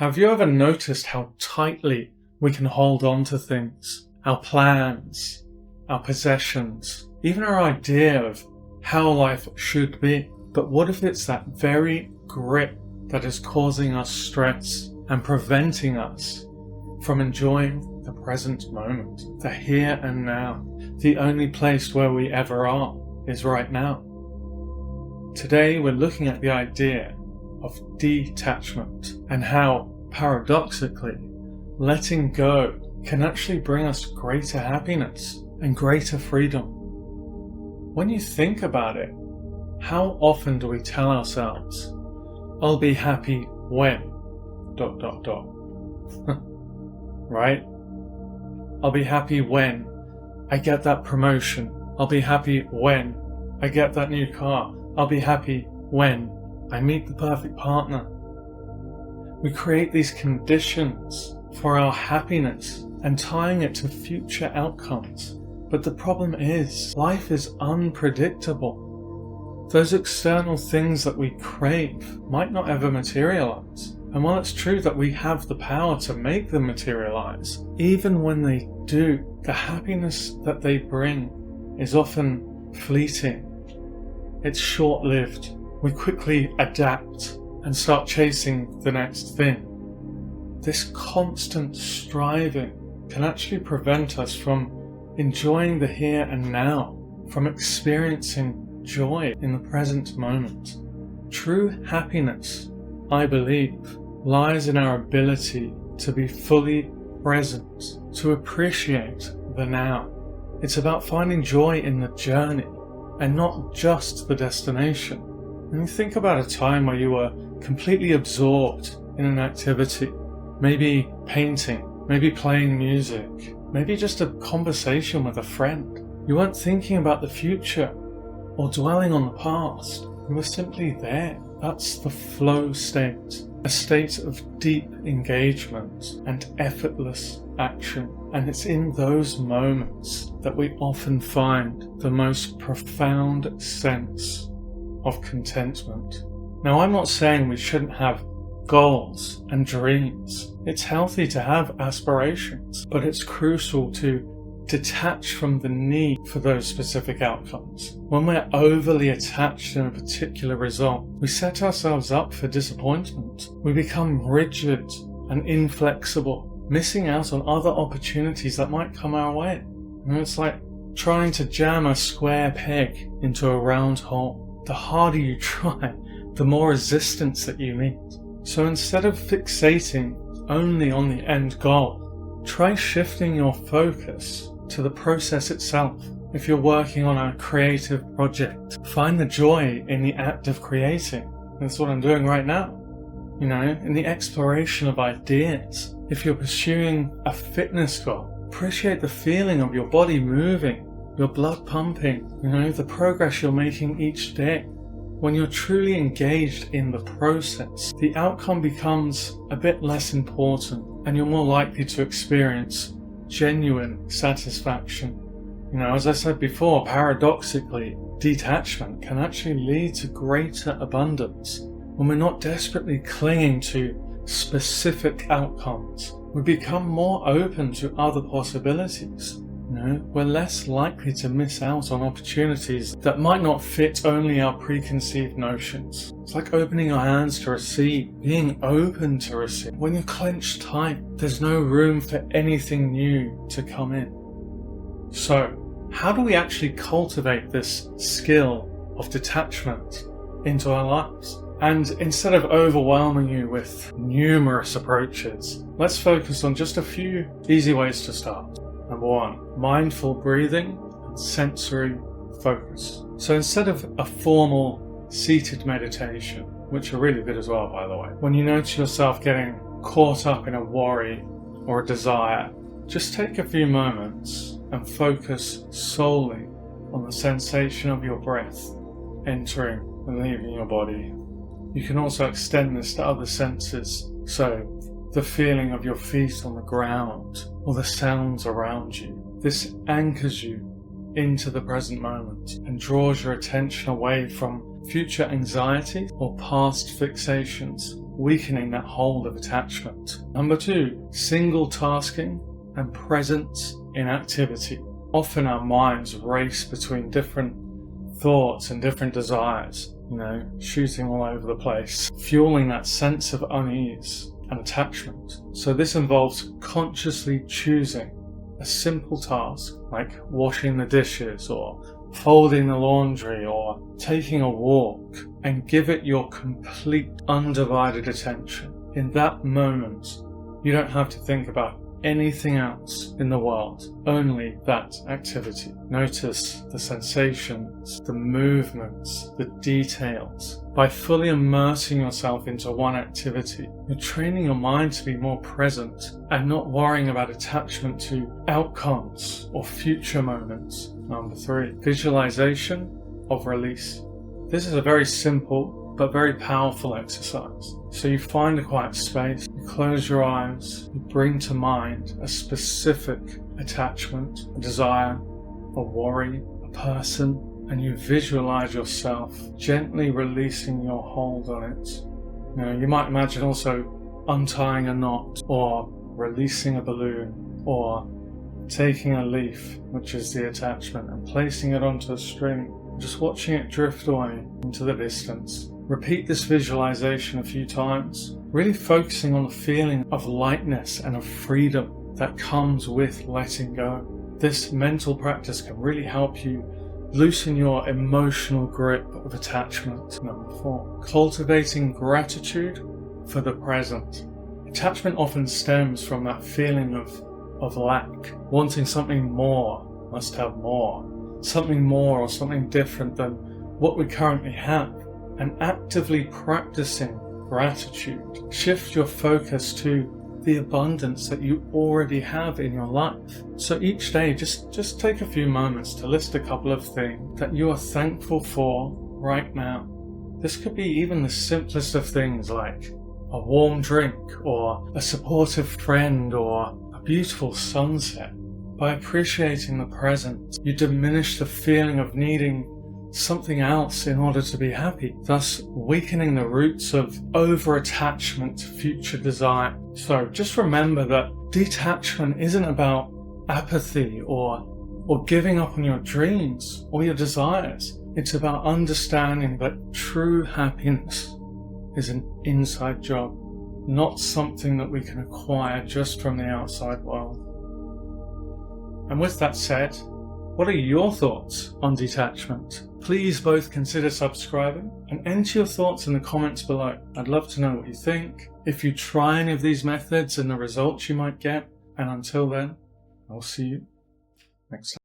Have you ever noticed how tightly we can hold on to things? Our plans, our possessions, even our idea of how life should be. But what if it's that very grip that is causing us stress and preventing us from enjoying the present moment, the here and now? The only place where we ever are is right now. Today we're looking at the idea of detachment and how, paradoxically, letting go can actually bring us greater happiness and greater freedom. When you think about it, how often do we tell ourselves, I'll be happy when... right? I'll be happy when I get that promotion. I'll be happy when I get that new car. I'll be happy when I meet the perfect partner. We create these conditions for our happiness and tying it to future outcomes. But the problem is, life is unpredictable. Those external things that we crave might not ever materialize. And while it's true that we have the power to make them materialize, even when they do, the happiness that they bring is often fleeting. It's short-lived. We quickly adapt and start chasing the next thing. This constant striving can actually prevent us from enjoying the here and now, from experiencing joy in the present moment. True happiness, I believe, lies in our ability to be fully present, to appreciate the now. It's about finding joy in the journey and not just the destination. When you think about a time where you were completely absorbed in an activity, maybe painting, maybe playing music, maybe just a conversation with a friend. You weren't thinking about the future or dwelling on the past. You were simply there. That's the flow state, a state of deep engagement and effortless action. And it's in those moments that we often find the most profound sense of contentment. Now, I'm not saying we shouldn't have goals and dreams. It's healthy to have aspirations, but it's crucial to detach from the need for those specific outcomes. When we're overly attached in a particular result, we set ourselves up for disappointment. We become rigid and inflexible, missing out on other opportunities that might come our way. It's like trying to jam a square peg into a round hole. The harder you try, the more resistance that you meet. So instead of fixating only on the end goal, try shifting your focus to the process itself. If you're working on a creative project, find the joy in the act of creating. That's what I'm doing right now. In the exploration of ideas. If you're pursuing a fitness goal, appreciate the feeling of your body moving, your blood pumping, the progress you're making each day. When you're truly engaged in the process, the outcome becomes a bit less important and you're more likely to experience genuine satisfaction. As I said before, paradoxically, detachment can actually lead to greater abundance. When we're not desperately clinging to specific outcomes, we become more open to other possibilities. We're less likely to miss out on opportunities that might not fit only our preconceived notions. It's like opening your hands to receive, being open to receive. When you're clenched tight, there's no room for anything new to come in. So, how do we actually cultivate this skill of detachment into our lives? And instead of overwhelming you with numerous approaches, let's focus on just a few easy ways to start. Number 1, mindful breathing and sensory focus. So instead of a formal seated meditation, which are really good as well, by the way, when you notice yourself getting caught up in a worry or a desire, just take a few moments and focus solely on the sensation of your breath entering and leaving your body. You can also extend this to other senses, so the feeling of your feet on the ground or the sounds around you. This anchors you into the present moment and draws your attention away from future anxiety or past fixations. weakening that hold of attachment. Number 2, single tasking and presence in activity. Often our minds race between different thoughts and different desires, shooting all over the place, fueling that sense of unease and attachment. So this involves consciously choosing a simple task like washing the dishes or folding the laundry or taking a walk, and give it your complete undivided attention. In that moment, you don't have to think about anything else in the world, only that activity. Notice the sensations, the movements, the details. By fully immersing yourself into one activity, you're training your mind to be more present and not worrying about attachment to outcomes or future moments. Number 3, visualization of release. This is a very simple but very powerful exercise. So you find a quiet space, you close your eyes, you bring to mind a specific attachment, a desire, a worry, a person, and you visualize yourself gently releasing your hold on it. You might imagine also untying a knot, or releasing a balloon, or taking a leaf, which is the attachment, and placing it onto a string, just watching it drift away into the distance. Repeat this visualization a few times, really focusing on the feeling of lightness and of freedom that comes with letting go. This mental practice can really help you loosen your emotional grip of attachment. Number 4, cultivating gratitude for the present. Attachment often stems from that feeling of lack, wanting something more, must have more, something more or something different than what we currently have. And actively practicing gratitude, shift your focus to the abundance that you already have in your life. So each day, just take a few moments to list a couple of things that you are thankful for right now. This could be even the simplest of things, like a warm drink or a supportive friend or a beautiful sunset. By appreciating the present, you diminish the feeling of needing something else in order to be happy, thus weakening the roots of over-attachment to future desire. So just remember that detachment isn't about apathy or giving up on your dreams or your desires. It's about understanding that true happiness is an inside job, not something that we can acquire just from the outside world. And with that said, what are your thoughts on detachment? Please both consider subscribing and enter your thoughts in the comments below. I'd love to know what you think, if you try any of these methods and the results you might get. And until then, I'll see you next time.